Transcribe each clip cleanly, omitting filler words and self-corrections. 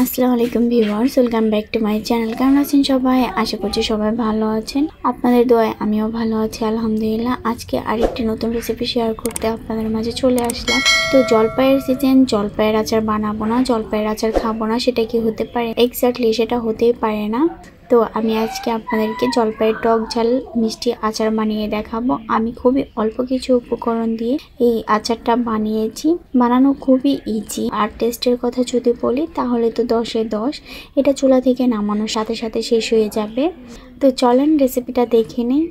আসসালামু আলাইকুম viewers, welcome back to my channel. কেমন আছেন সবাই? আশা করছি সবাই ভালো আছেন। আপনাদের দোয়ায় আমিও ভালো আছি আলহামদুলিল্লাহ। আজকে আরেকটি নতুন রেসিপি শেয়ার করতে আপনাদের মাঝে চলে আসলাম। তো জলপাইয়ের সিজন, জলপাইয়ের আচার বানাবো না, জলপাইয়ের আচার খাবো না, সেটা কি হতে পারে? এক্স্যাক্টলি সেটা হতেই পারে না। তো আমি আজকে আপনাদেরকে জলপাইয়ের টক ঝাল মিষ্টি আচার বানিয়ে দেখাবো। আমি খুবই অল্প কিছু উপকরণ দিয়ে এই আচারটা বানিয়েছি। বানানো খুবই ইজি। আর টেস্টের কথা যদি বলি তাহলে তো 10-এ 10। এটা চুলা থেকে নামানোর সাথে সাথে শেষ হয়ে যাবে। তো চলেন রেসিপিটা দেখে নিই।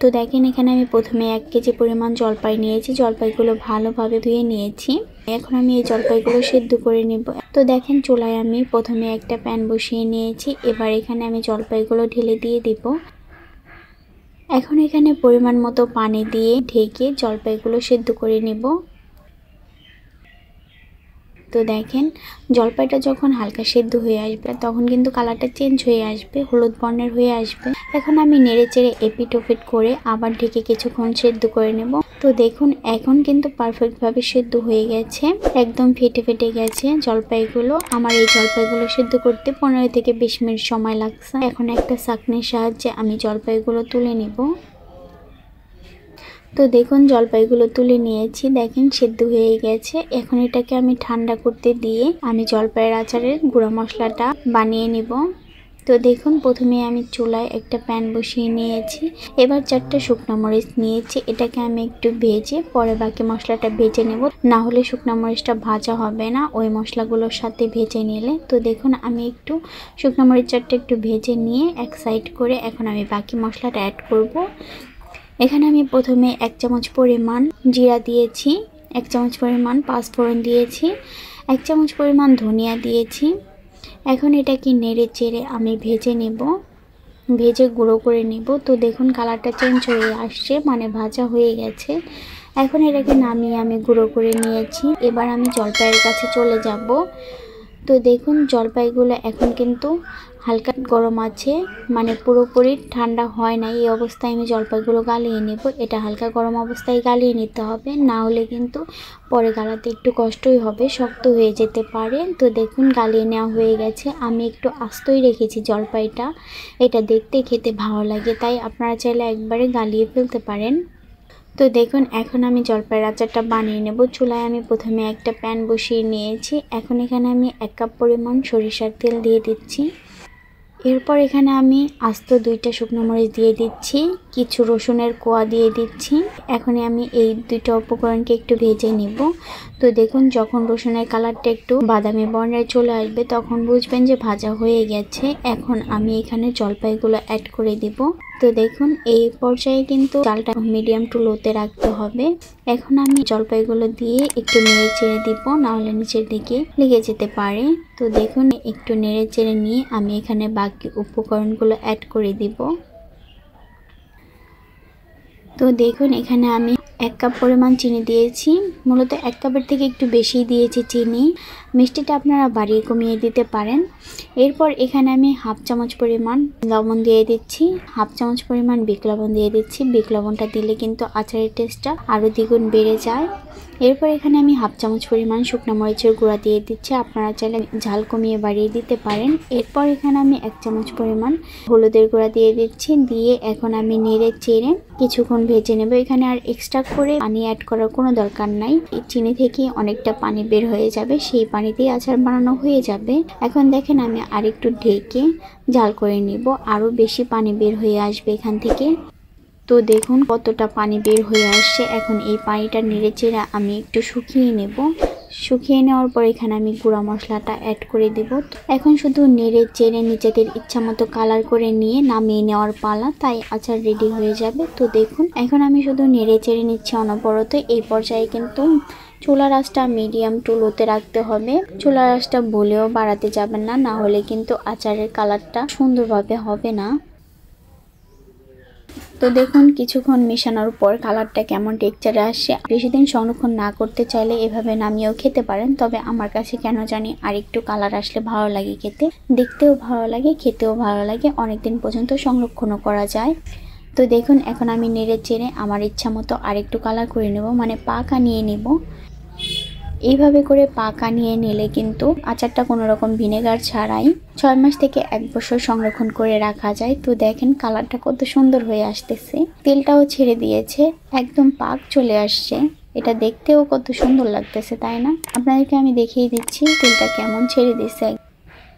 তো দেখেন, এখানে আমি প্রথমে 1 কেজি পরিমাণ জলপাই নিয়েছি। জলপাইগুলো ভালোভাবে ধুয়ে নিয়েছি। এখন আমি এই জলপাইগুলো সিদ্ধ করে নেব। তো দেখেন, চুলায় আমি প্রথমে একটা প্যান বসিয়ে নিয়েছি। এবার এখানে আমি জলপাইগুলো ঢেলে দিয়ে দিব। এখন এখানে পরিমাণ মতো পানি দিয়ে ঢেকে জলপাইগুলো সিদ্ধ করে নেব। তো দেখেন, জলপাইটা যখন হালকা সেদ্ধ হয়ে আসবে তখন কিন্তু কালারটা চেঞ্জ হয়ে আসবে, হলুদ বর্ণের হয়ে আসবে। এখন আমি নেড়েচেড়ে এপিট ওপিট করে আবার ঢেকে কিছুক্ষণ সেদ্ধ করে নেব। তো দেখুন, এখন কিন্তু পারফেক্ট ভাবে সেদ্ধ হয়ে গেছে, একদম ফেটে ফেটে গেছে জলপাইগুলো। আমার এই জলপাইগুলো সেদ্ধ করতে 15 থেকে 20 মিনিট সময় লাগছে। এখন একটা ছাঁকনির সাহায্যে আমি জলপাইগুলো তুলে নিব। তো দেখুন, জলপাইগুলো তুলে নিয়েছি। দেখেন, সেদ্ধ হয়ে গেছে। এখন এটাকে আমি ঠান্ডা করতে দিয়ে আমি জলপাইয়ের আচারের গুঁড়া মশলাটা বানিয়ে নিব। তো দেখুন, প্রথমে আমি চুলায় একটা প্যান বসিয়ে নিয়েছি। এবার 4টা শুকনো মরিচ নিয়েছি। এটাকে আমি একটু ভেজে পরে বাকি মশলাটা ভেজে নেব, না হলে শুকনো মরিচটা ভাজা হবে না ওই মশলাগুলোর সাথে ভেজে নিলে। তো দেখুন, আমি একটু শুকনো মরিচ 4টা একটু ভেজে নিয়ে এক সাইড করে এখন আমি বাকি মশলাটা অ্যাড করব। এখানে আমি প্রথমে 1 চামচ পরিমাণ জিরা দিয়েছি, 1 চামচ পরিমাণ পাঁচফোড়ন দিয়েছি, 1 চামচ পরিমাণ ধনিয়া দিয়েছি। এখন এটাকে নেড়ে চেড়ে আমি ভেজে নেব, ভেজে গুঁড়ো করে নেব। তো দেখুন, কালারটা চেঞ্জ হয়ে আসছে, মানে ভাজা হয়ে গেছে। এখন এটাকে নামিয়ে আমি গুঁড়ো করে নিয়েছি। এবার আমি জলপাইয়ের কাছে চলে যাব। তো দেখুন, জলপাইগুলো এখন কিন্তু হালকা গরম আছে, মানে পুরোপুরি ঠান্ডা হয় না। এই অবস্থায় আমি জলপাইগুলো গালিয়ে নেব। এটা হালকা গরম অবস্থায় গালিয়ে নিতে হবে, না হলে কিন্তু পরে গালাতে একটু কষ্টই হবে, শক্ত হয়ে যেতে পারে। তো দেখুন, গালিয়ে নেওয়া হয়ে গেছে। আমি একটু আস্তই রেখেছি জলপাইটা, এটা দেখতে খেতে ভালো লাগে, তাই আপনারা চাইলে একবারে গালিয়ে ফেলতে পারেন। তো দেখুন, এখন আমি জলপাইয়ের আচারটা বানিয়ে নেব। চুলায় আমি প্রথমে একটা প্যান বসিয়ে নিয়েছি। এখন এখানে আমি 1 কাপ পরিমাণ সরিষার তেল দিয়ে দিচ্ছি। এরপর এখানে আমি আস্ত 2টা শুকনো মরিচ দিয়ে দিচ্ছি, কিছু রসুনের কোয়া দিয়ে দিচ্ছি। এখন আমি এই 2টা উপকরণকে একটু ভেজে নেব। তো দেখুন, যখন রসুনের কালারটা একটু বাদামি বর্ণের চলে আসবে তখন বুঝবেন যে ভাজা হয়ে গেছে। এখন আমি এখানে জলপাইগুলো অ্যাড করে দিব। তো দেখুন, এই পর্যায়ে কিন্তু চালটা মিডিয়াম টু লোতে রাখতে হবে। এখন আমি জলপাইগুলো দিয়ে একটু নেড়ে চেড়ে দিব, না হলে নিচের দিকে লেগে যেতে পারে। তো দেখুন, একটু নেড়ে চেড়ে নিয়ে আমি এখানে বাকি উপকরণগুলো অ্যাড করে দিব। তো দেখুন, এখানে আমি 1 কাপ পরিমাণ চিনি দিয়েছি। মূলত 1 কাপের থেকে একটু বেশি দিয়েছি চিনি। মিষ্টিটা আপনারা বাড়িয়ে কমিয়ে দিতে পারেন। এরপর এখানে আমি 1/2 চামচ পরিমাণ লবণ দিয়ে দিচ্ছি, 1/2 চামচ পরিমাণ বিট লবণ দিয়ে দিচ্ছি। বিট লবণটা দিলে কিন্তু আচারের টেস্টটা আরও দ্বিগুণ বেড়ে যায়। এরপর এখানে আমি 1/2 চামচ পরিমাণ শুকনো মরিচের গুঁড়া দিয়ে দিচ্ছি, আপনারা চাইলে ঝাল কমিয়ে বাড়িয়ে দিতে পারেন। এরপর এখানে আমি 1 চামচ পরিমাণ হলুদের গুঁড়া দিয়ে দিচ্ছি। দিয়ে এখন আমি নেড়ে চেড়ে কিছুক্ষণ ভেজে নেব। এখানে আর এক্সট্রা করে পানি অ্যাড করার কোনো দরকার নাই, এই চিনি থেকে অনেকটা পানি বের হয়ে যাবে, সেই পানিতেই আচার বানানো হয়ে যাবে। এখন দেখেন, আমি আরেকটু ঢেকে জাল করে নিব, আরও বেশি পানি বের হয়ে আসবে এখান থেকে। তো দেখুন কতটা পানি বের হয়ে আসছে। এখন এই পানিটা নেড়ে চেড়ে আমি একটু শুকিয়ে নেব। শুকিয়ে নেওয়ার পর এখানে আমি গুঁড়া মশলাটা অ্যাড করে দেব। এখন শুধু নেড়ে চেড়ে নিজেদের ইচ্ছা মতো কালার করে নিয়ে নামিয়ে নেওয়ার পালা, তাই আচার রেডি হয়ে যাবে। তো দেখুন, এখন আমি শুধু নেড়ে চেড়ে নিচ্ছি অনবরত। এই পর্যায়ে কিন্তু চুলার আঁচটা মিডিয়াম টু লোতে রাখতে হবে। চুলার আঁচটা বলেও বাড়াতে যাবেন না, না হলে কিন্তু আচারের কালারটা সুন্দরভাবে হবে না। তো দেখুন, কিছুক্ষণ মেশানোর পর কালারটা কেমন টেক্সচারে আসছে। বেশি দিন সংরক্ষণ না করতে চাইলে এভাবে নামিয়েও খেতে পারেন, তবে আমার কাছে কেন জানি আর একটু কালার আসলে ভালো লাগে খেতে, দেখতেও ভালো লাগে, খেতেও ভালো লাগে, অনেকদিন পর্যন্ত সংরক্ষণও করা যায়। তো দেখুন, এখন আমি নেড়ে চেড়ে আমার ইচ্ছা মতো আরেকটু কালার করে নেব, মানে পাকা নিয়ে নেব। এইভাবে করে পাকা নিয়ে নিলে কিন্তু আচারটা কোনো রকম ভিনেগার ছাড়াই 6 মাস থেকে 1 বছর সংরক্ষণ করে রাখা যায়। তো দেখেন কালারটা কত সুন্দর হয়ে আসতেছে, তেলটাও ছেড়ে দিয়েছে, একদম পাক চলে আসছে। এটা দেখতেও কত সুন্দর লাগতেছে, তাই না? আপনাদেরকে আমি দেখিয়ে দিচ্ছি তেলটা কেমন ছেড়ে দিচ্ছে।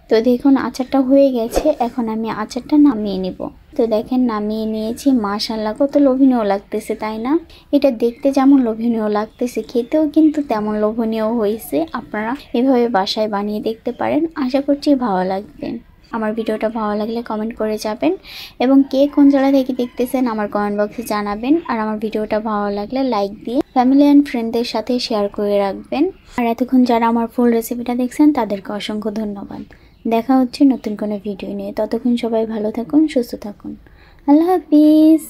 তো দেখুন আচারটা হয়ে গেছে, এখন আমি আচারটা নামিয়ে নিব। তো দেখেন নামিয়ে নিয়েছি, মাশাআল্লাহ কত লোভনীয় লাগতেছে, তাই না? এটা দেখতে যেমন লোভনীয় লাগতেছে, খেতেও কিন্তু তেমন লোভনীয় হয়েছে। আপনারা এভাবে বাসায় বানিয়ে দেখতে পারেন, আশা করছি ভালো লাগবে। আমার ভিডিওটা ভালো লাগলে কমেন্ট করে যাবেন, এবং কে কোন জায়গা থেকে দেখতেছেন আমার কমেন্ট বক্সে জানাবেন। আর আমার ভিডিওটা ভালো লাগলে লাইক দিয়ে ফ্যামিলি অ্যান্ড ফ্রেন্ডদের সাথে শেয়ার করে রাখবেন। আর এতক্ষণ যারা আমার ফুল রেসিপিটা দেখছেন তাদেরকে অসংখ্য ধন্যবাদ। দেখা হচ্ছে নতুন কোনো ভিডিও নিয়ে। ততক্ষণ সবাই ভালো থাকুন, সুস্থ থাকুন। আল্লাহ হাফিজ।